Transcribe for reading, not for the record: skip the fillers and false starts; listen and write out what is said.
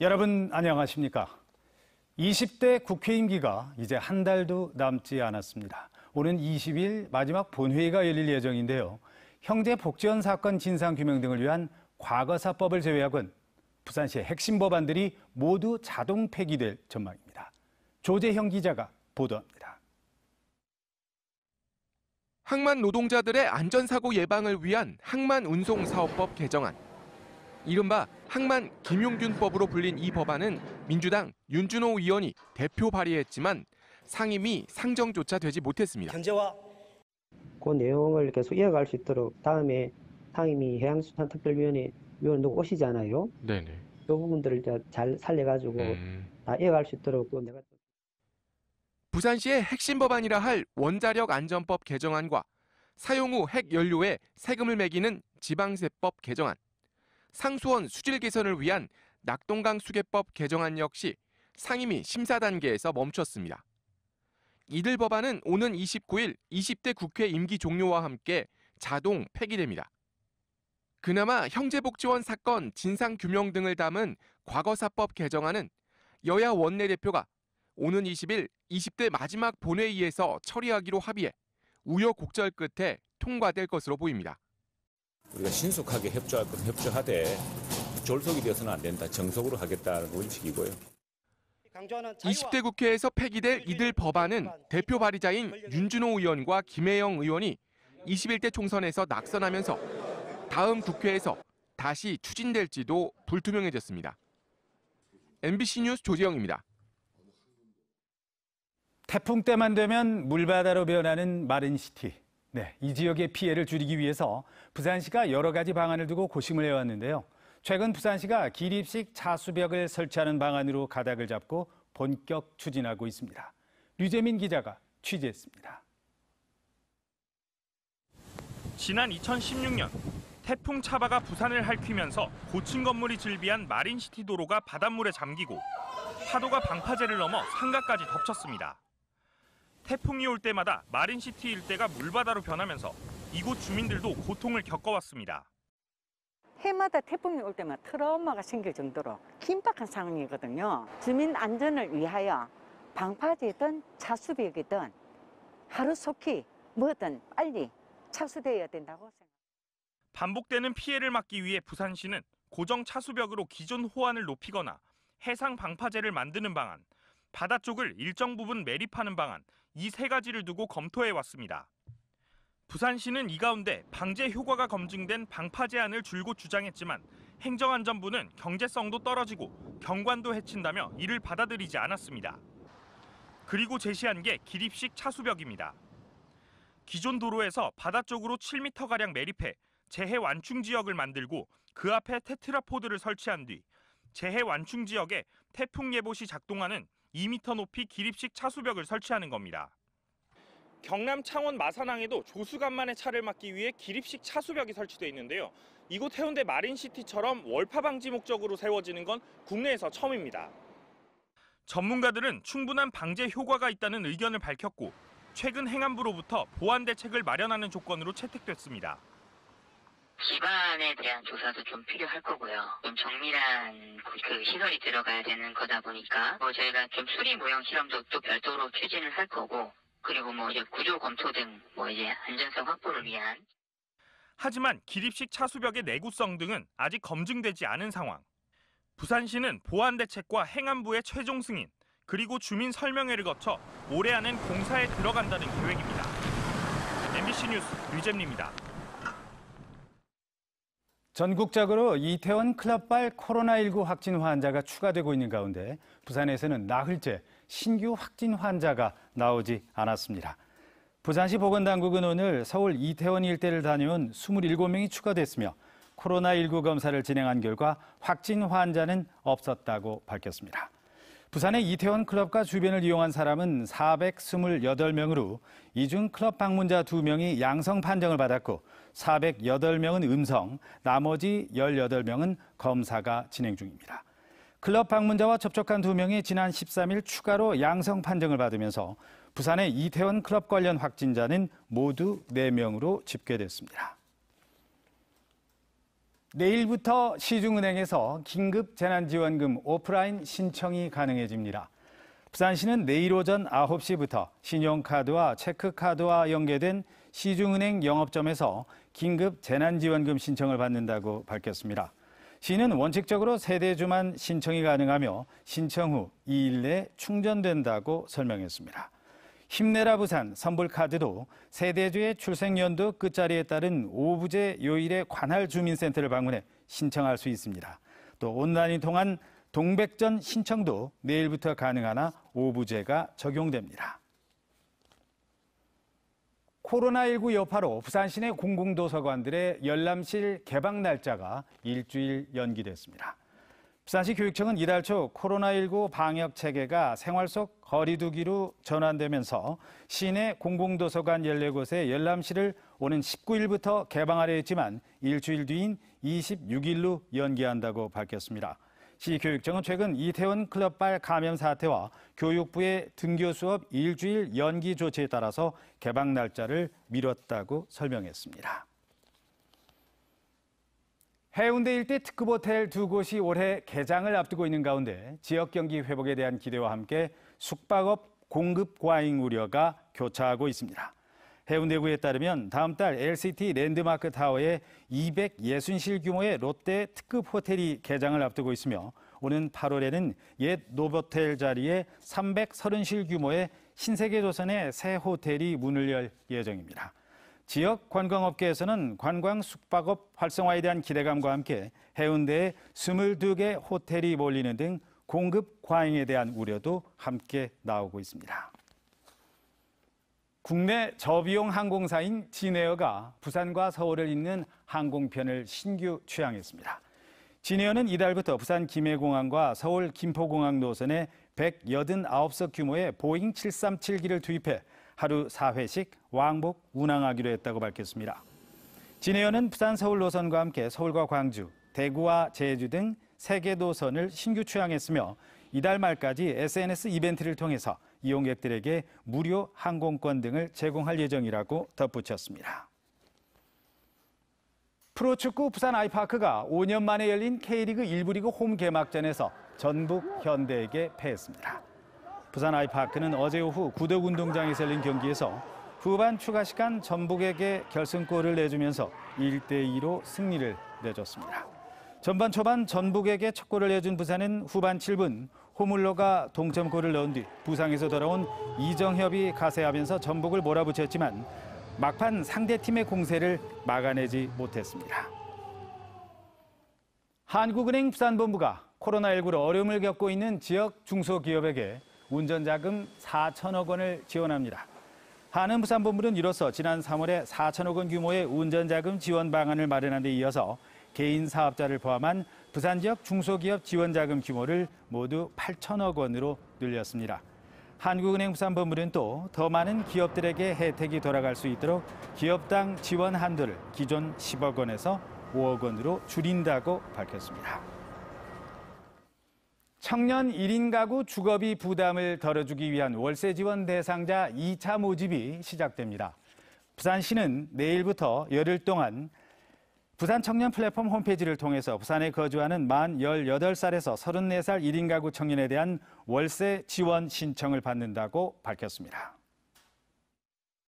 여러분 안녕하십니까? 20대 국회 임기가 이제 한 달도 남지 않았습니다. 오는 20일 마지막 본회의가 열릴 예정인데요. 형제 복지원 사건 진상규명 등을 위한 과거사법을 제외하곤 부산시의 핵심 법안들이 모두 자동 폐기될 전망입니다. 조재형 기자가 보도합니다. 항만 노동자들의 안전사고 예방을 위한 항만운송사업법 개정안. 이른바 항만 김용균법으로 불린 이 법안은 민주당 윤준호 의원이 대표 발의했지만 상임위 상정조차 되지 못했습니다. 그 내용을 계속 이어갈 수 있도록 다음에 상임위 해양수산특별위원회 위원도 오시잖아요. 네네. 이 부분들을 잘 살려가지고 다 이어갈 수 있도록 또 내가. 부산시의 핵심 법안이라 할 원자력 안전법 개정안과 사용 후 핵연료에 세금을 매기는 지방세법 개정안, 상수원 수질 개선을 위한 낙동강 수계법 개정안 역시 상임위 심사 단계에서 멈췄습니다. 이들 법안은 오는 29일 20대 국회 임기 종료와 함께 자동 폐기됩니다. 그나마 형제복지원 사건 진상규명 등을 담은 과거사법 개정안은 여야 원내대표가 오는 20일 20대 마지막 본회의에서 처리하기로 합의해 우여곡절 끝에 통과될 것으로 보입니다. 우리가 신속하게 협조할 것 협조하되 졸속이 되어서는 안 된다. 정석으로 하겠다는 원칙이고요. 20대 국회에서 폐기될 이들 법안은 대표 발의자인 윤준호 의원과 김혜영 의원이 21대 총선에서 낙선하면서 다음 국회에서 다시 추진될지도 불투명해졌습니다. MBC 뉴스 조재영입니다. 태풍 때만 되면 물바다로 변하는 마린시티. 네, 이 지역의 피해를 줄이기 위해서 부산시가 여러 가지 방안을 두고 고심을 해왔는데요. 최근 부산시가 기립식 차수벽을 설치하는 방안으로 가닥을 잡고 본격 추진하고 있습니다. 류재민 기자가 취재했습니다. 지난 2016년 태풍 차바가 부산을 핥히면서 고층 건물이 즐비한 마린시티 도로가 바닷물에 잠기고 파도가 방파제를 넘어 상가까지 덮쳤습니다. 태풍이 올 때마다 마린시티 일대가 물바다로 변하면서 이곳 주민들도 고통을 겪어왔습니다. 해마다 태풍이 올 때마다 트라우마가 생길 정도로 긴박한 상황이거든요. 주민 안전을 위하여 방파제든 차수벽이든 하루속히 뭐든 빨리 차수되어야 된다고 생각합니다. 반복되는 피해를 막기 위해 부산시는 고정 차수벽으로 기존 호안을 높이거나 해상 방파제를 만드는 방안, 바다 쪽을 일정 부분 매립하는 방안, 이 세 가지를 두고 검토해왔습니다. 부산시는 이 가운데 방제 효과가 검증된 방파제안을 줄곧 주장했지만 행정안전부는 경제성도 떨어지고 경관도 해친다며 이를 받아들이지 않았습니다. 그리고 제시한 게 기립식 차수벽입니다. 기존 도로에서 바다 쪽으로 7m가량 매립해 재해 완충 지역을 만들고 그 앞에 테트라포드를 설치한 뒤 재해 완충 지역에 태풍 예보 시 작동하는 2m 높이 기립식 차수벽을 설치하는 겁니다. 경남 창원 마산항에도 조수간만의 차를 막기 위해 기립식 차수벽이 설치돼 있는데요. 이곳 해운대 마린시티처럼 월파 방지 목적으로 세워지는 건 국내에서 처음입니다. 전문가들은 충분한 방제 효과가 있다는 의견을 밝혔고 최근 행안부로부터 보완 대책을 마련하는 조건으로 채택됐습니다. 기반에 대한 조사도 좀 필요할 거고요. 좀 정밀한 그 시설이 들어가야 되는 거다 보니까 저희가 좀 수리 모형 실험도 또 별도로 추진을 할 거고, 그리고 이제 구조 검토 등 이제 안전성 확보를 위한. 하지만 기립식 차수벽의 내구성 등은 아직 검증되지 않은 상황. 부산시는 보완 대책과 행안부의 최종 승인, 그리고 주민 설명회를 거쳐 올해 안엔 공사에 들어간다는 계획입니다. MBC 뉴스 류잼리입니다. 전국적으로 이태원 클럽발 코로나19 확진 환자가 추가되고 있는 가운데 부산에서는 나흘째 신규 확진 환자가 나오지 않았습니다. 부산시 보건당국은 오늘 서울 이태원 일대를 다녀온 27명이 추가됐으며 코로나19 검사를 진행한 결과 확진 환자는 없었다고 밝혔습니다. 부산의 이태원 클럽과 주변을 이용한 사람은 428명으로 이 중 클럽 방문자 2명이 양성 판정을 받았고 408명은 음성, 나머지 18명은 검사가 진행 중입니다. 클럽 방문자와 접촉한 2명이 지난 13일 추가로 양성 판정을 받으면서 부산의 이태원 클럽 관련 확진자는 모두 4명으로 집계됐습니다. 내일부터 시중은행에서 긴급재난지원금 오프라인 신청이 가능해집니다. 부산시는 내일 오전 9시부터 신용카드와 체크카드와 연계된 시중은행 영업점에서 긴급재난지원금 신청을 받는다고 밝혔습니다. 시는 원칙적으로 세대주만 신청이 가능하며 신청 후 2일 내에 충전된다고 설명했습니다. 힘내라 부산 선불카드도 세대주의 출생연도 끝자리에 따른 오부제 요일에 관할 주민센터를 방문해 신청할 수 있습니다. 또 온라인 통한 동백전 신청도 내일부터 가능하나 오부제가 적용됩니다. 코로나19 여파로 부산 시내 공공도서관들의 열람실 개방 날짜가 일주일 연기됐습니다. 부산시 교육청은 이달 초 코로나19 방역 체계가 생활 속 거리 두기로 전환되면서 시내 공공도서관 14곳의 열람실을 오는 19일부터 개방하려 했지만 일주일 뒤인 26일로 연기한다고 밝혔습니다. 시 교육청은 최근 이태원 클럽발 감염 사태와 교육부의 등교 수업 일주일 연기 조치에 따라서 개방 날짜를 미뤘다고 설명했습니다. 해운대 일대 특급 호텔 2곳이 올해 개장을 앞두고 있는 가운데 지역 경기 회복에 대한 기대와 함께 숙박업 공급 과잉 우려가 교차하고 있습니다. 해운대구에 따르면 다음 달 LCT 랜드마크 타워에 260실 규모의 롯데 특급 호텔이 개장을 앞두고 있으며 오는 8월에는 옛 노보텔 자리에 330실 규모의 신세계조선의 새 호텔이 문을 열 예정입니다. 지역 관광업계에서는 관광 숙박업 활성화에 대한 기대감과 함께 해운대에 22개 호텔이 몰리는 등 공급 과잉에 대한 우려도 함께 나오고 있습니다. 국내 저비용 항공사인 진에어가 부산과 서울을 잇는 항공편을 신규 취항했습니다. 진에어는 이달부터 부산 김해공항과 서울 김포공항 노선에 189석 규모의 보잉 737기를 투입해 하루 4회씩 왕복 운항하기로 했다고 밝혔습니다. 진에어는 부산 서울 노선과 함께 서울과 광주, 대구와 제주 등 3개 노선을 신규 취항했으며 이달 말까지 SNS 이벤트를 통해서 이용객들에게 무료 항공권 등을 제공할 예정이라고 덧붙였습니다. 프로축구 부산 아이파크가 5년 만에 열린 K리그 1부 리그 홈 개막전에서 전북 현대에게 패했습니다. 부산 아이파크는 어제 오후 구덕운동장에서 열린 경기에서 후반 추가 시간 전북에게 결승골을 내주면서 1대2로 승리를 내줬습니다. 전반 초반 전북에게 첫 골을 내준 부산은 후반 7분 호물로가 동점골을 넣은 뒤 부상에서 돌아온 이정협이 가세하면서 전북을 몰아붙였지만 막판 상대팀의 공세를 막아내지 못했습니다. 한국은행 부산본부가 코로나19로 어려움을 겪고 있는 지역 중소기업에게 운전자금 4천억 원을 지원합니다. 한은 부산본부는 이로써 지난 3월에 4천억 원 규모의 운전자금 지원 방안을 마련한 데 이어서 개인 사업자를 포함한 부산 지역 중소기업 지원자금 규모를 모두 8천억 원으로 늘렸습니다. 한국은행 부산본부는 또 더 많은 기업들에게 혜택이 돌아갈 수 있도록 기업당 지원 한도를 기존 10억 원에서 5억 원으로 줄인다고 밝혔습니다. 청년 1인 가구 주거비 부담을 덜어주기 위한 월세 지원 대상자 2차 모집이 시작됩니다. 부산시는 내일부터 열흘 동안 부산 청년 플랫폼 홈페이지를 통해서 부산에 거주하는 만 18살에서 34살 1인 가구 청년에 대한 월세 지원 신청을 받는다고 밝혔습니다.